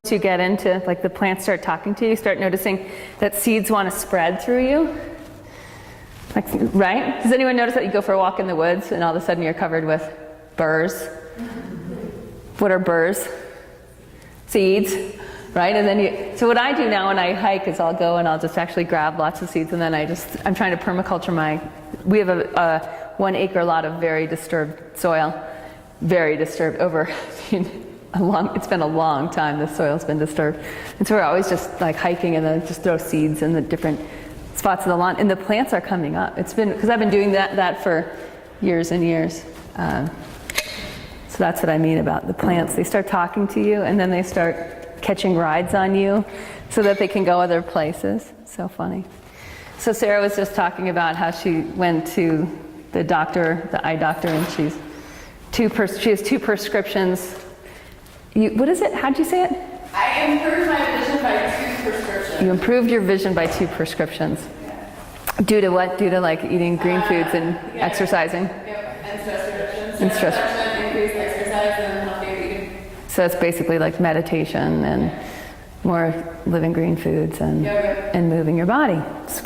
to get into, like the plants start talking to you, start noticing that seeds want to spread through you. Like, right? Does anyone notice that you go for a walk in the woods and all of a sudden you're covered with burrs? What are burrs? Seeds, right? And then so what I do now when I hike is I'll go and I'll just actually grab lots of seeds, and then I'm trying to permaculture we have a 1 acre lot of very disturbed soil. Very disturbed over, it's been a long time this soil's been disturbed. And so we're always just like hiking and then just throw seeds in the different spots of the lawn. And the plants are coming up. It's been, because I've been doing that for years and years. So that's what I mean about the plants. They start talking to you and then they start catching rides on you so that they can go other places. So funny. So Sarah was just talking about how she went to the doctor, the eye doctor, and she has 2 prescriptions. What is it? How'd you say it? I improved my vision by 2 prescriptions. You improved your vision by 2 prescriptions. Yeah. Due to what? Due to like eating green foods and exercising? Yep, and stress reduction. And stress reduction, increased exercise, and healthier eating. So it's basically like meditation and more living green foods and moving your body.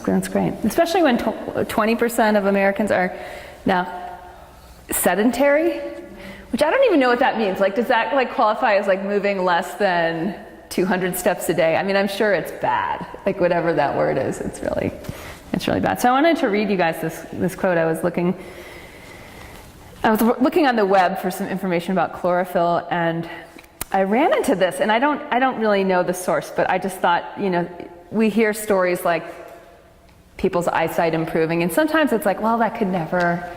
That's great. Especially when 20% of Americans are now sedentary, which I don't even know what that means. Like, does that like qualify as like moving less than 200 steps a day? I mean, I'm sure it's bad. Like whatever that word is, it's really bad. So I wanted to read you guys this quote. I was looking on the web for some information about chlorophyll, and I ran into this, and I don't really know the source, but I just thought, we hear stories like people's eyesight improving, and sometimes it's like, well, that could never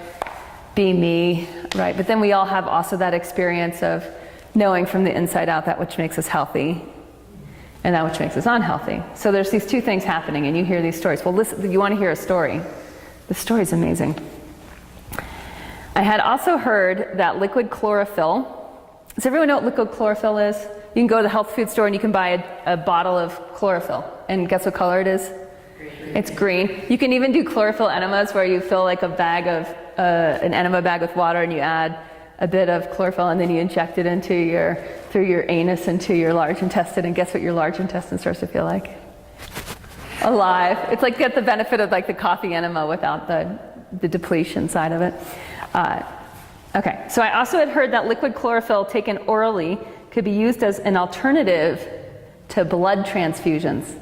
be me, right? But then we all have also that experience of knowing from the inside out that which makes us healthy and that which makes us unhealthy. So there's these 2 things happening, and you hear these stories. Well, listen, you want to hear a story. The story's amazing. I had also heard that liquid chlorophyll, does everyone know what liquid chlorophyll is? You can go to the health food store and you can buy a bottle of chlorophyll, and guess what color it is? It's green. You can even do chlorophyll enemas where you fill like a bag of an enema bag with water, and you add a bit of chlorophyll, and then you inject it through your anus into your large intestine, and guess what your large intestine starts to feel like? Alive. It's like get the benefit of like the coffee enema without the depletion side of it. Okay, so I also had heard that liquid chlorophyll taken orally could be used as an alternative to blood transfusions.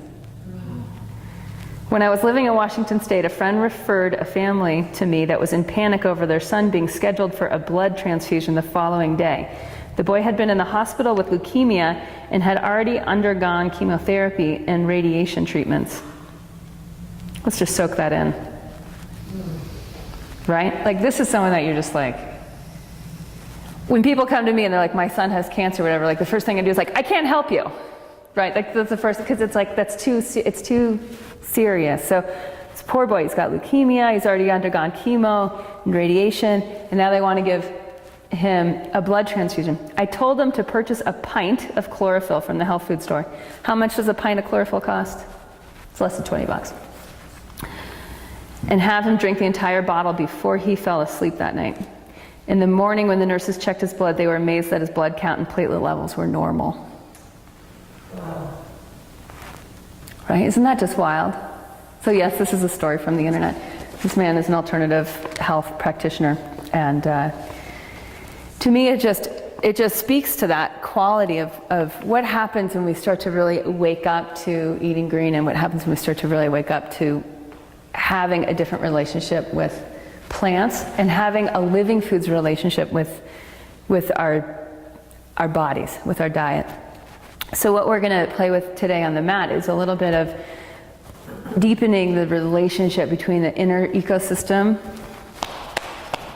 When I was living in Washington State, a friend referred a family to me that was in panic over their son being scheduled for a blood transfusion the following day. The boy had been in the hospital with leukemia and had already undergone chemotherapy and radiation treatments. Let's just soak that in. Right? Like, this is someone that you're just like, when people come to me and they're like, my son has cancer or whatever, like the first thing I do is like, I can't help you. Right? Like that's the first, because it's like, it's too serious. So this poor boy, he's got leukemia, he's already undergone chemo and radiation, and now they want to give him a blood transfusion. I told them to purchase a pint of chlorophyll from the health food store. How much does a pint of chlorophyll cost? It's less than $20. And have him drink the entire bottle before he fell asleep that night. In the morning, when the nurses checked his blood, they were amazed that his blood count and platelet levels were normal. Wow. Right? Isn't that just wild? So yes, this is a story from the internet. This man is an alternative health practitioner, and to me it just speaks to that quality of what happens when we start to really wake up to eating green, and what happens when we start to really wake up to having a different relationship with plants and having a living foods relationship with our bodies, with our diet. So what we're going to play with today on the mat is a little bit of deepening the relationship between the inner ecosystem,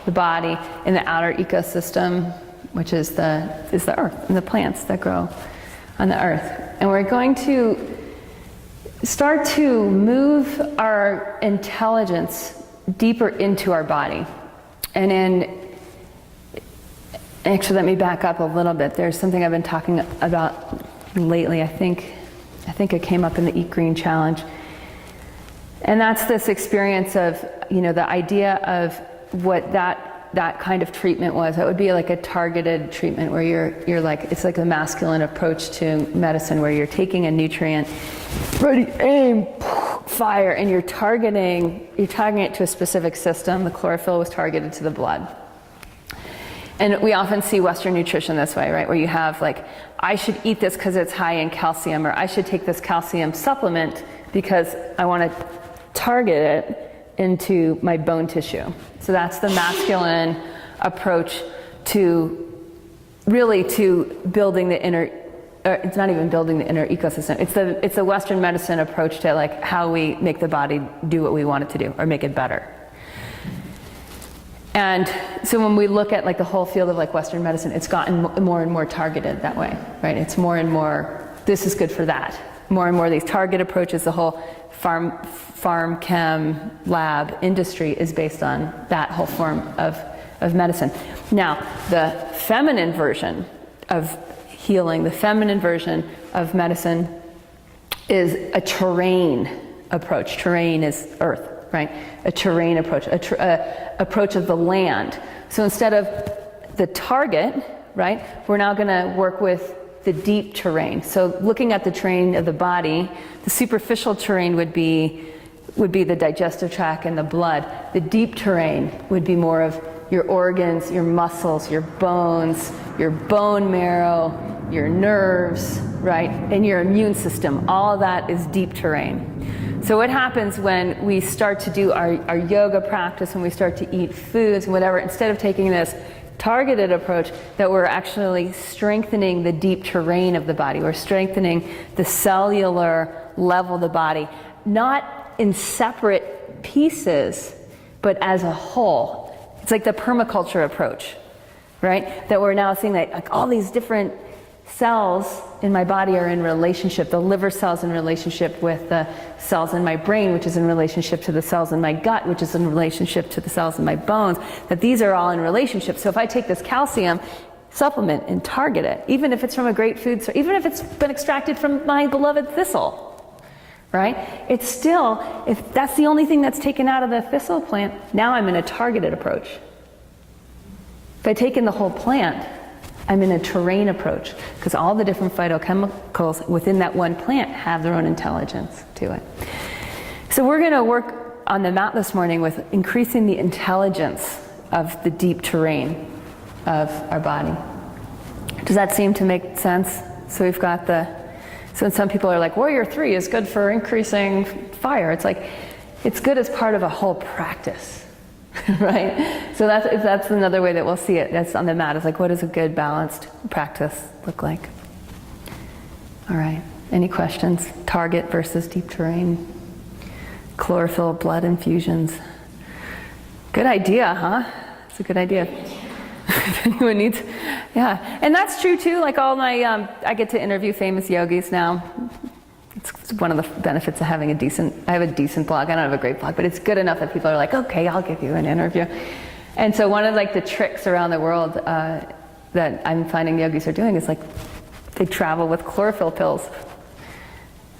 the body, and the outer ecosystem, which is the earth and the plants that grow on the earth. And we're going to start to move our intelligence deeper into our body. Actually, let me back up a little bit. There's something I've been talking about lately. I think it came up in the Eat Green Challenge. And that's this experience of, the idea of what that that kind of treatment was. That would be like a targeted treatment where you're like, it's like a masculine approach to medicine where you're taking a nutrient, ready, aim, fire, and you're targeting it to a specific system. The chlorophyll was targeted to the blood. And we often see Western nutrition this way, right? Where you have like, I should eat this because it's high in calcium, or I should take this calcium supplement because I want to target it into my bone tissue. So that's the masculine approach to really to building the inner, it's not even building the inner ecosystem. It's the Western medicine approach to like how we make the body do what we want it to do or make it better. And so when we look at like the whole field of like Western medicine, it's gotten more and more targeted that way, right? It's more and more, this is good for that. More and more these target approaches, the whole farm chem lab industry is based on that whole form of medicine. Now, the feminine version of healing, the feminine version of medicine is a terrain approach. Terrain is earth, right? A terrain approach, approach of the land. So instead of the target, right, we're now going to work with the deep terrain. So looking at the terrain of the body, the superficial terrain would be the digestive tract and the blood. The deep terrain would be more of your organs, your muscles, your bones, your bone marrow, your nerves, right? And your immune system. All of that is deep terrain. So what happens when we start to do our yoga practice, when we start to eat foods and whatever, instead of taking this targeted approach, that we're actually strengthening the deep terrain of the body. We're strengthening the cellular level of the body, not in separate pieces, but as a whole. It's like the permaculture approach, right? That we're now seeing that like all these different cells in my body are in relationship. The liver cells in relationship with the cells in my brain, which is in relationship to the cells in my gut, which is in relationship to the cells in my bones, that these are all in relationship. So if I take this calcium supplement and target it, even if it's from a great food source, even if it's been extracted from my beloved thistle, right? It's still, if that's the only thing that's taken out of the thistle plant, now I'm in a targeted approach. If I take in the whole plant, I'm in a terrain approach, because all the different phytochemicals within that one plant have their own intelligence to it. So we're going to work on the mat this morning with increasing the intelligence of the deep terrain of our body. Does that seem to make sense? So we've got so some people are like, Warrior 3 is good for increasing fire. It's like, it's good as part of a whole practice. Right? So that's another way that we'll see it. That's on the mat. It's like, what does a good balanced practice look like? All right. Any questions? Target versus deep terrain. Chlorophyll blood infusions. Good idea, huh? It's a good idea. If anyone needs, yeah. And that's true too. Like all my, I get to interview famous yogis now. It's one of the benefits of having I have a decent blog. I don't have a great blog, but it's good enough that people are like, okay, I'll give you an interview. And so one of like the tricks around the world that I'm finding yogis are doing is like they travel with chlorophyll pills,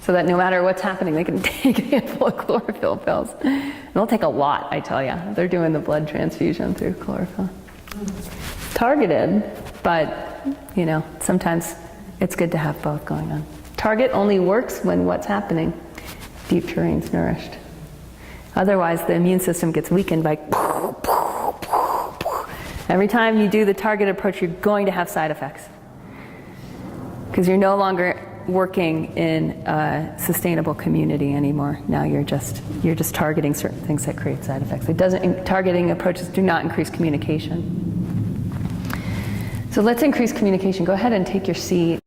so that no matter what's happening, they can take a handful of chlorophyll pills. It'll take a lot, I tell you. They're doing the blood transfusion through chlorophyll. Targeted, but you know, sometimes it's good to have both going on. Target only works when what's happening? Deep terrain's nourished. Otherwise, the immune system gets weakened by every time you do the target approach, you're going to have side effects. Because you're no longer working in a sustainable community anymore. Now you're just targeting certain things that create side effects. Targeting approaches do not increase communication. So let's increase communication. Go ahead and take your seat.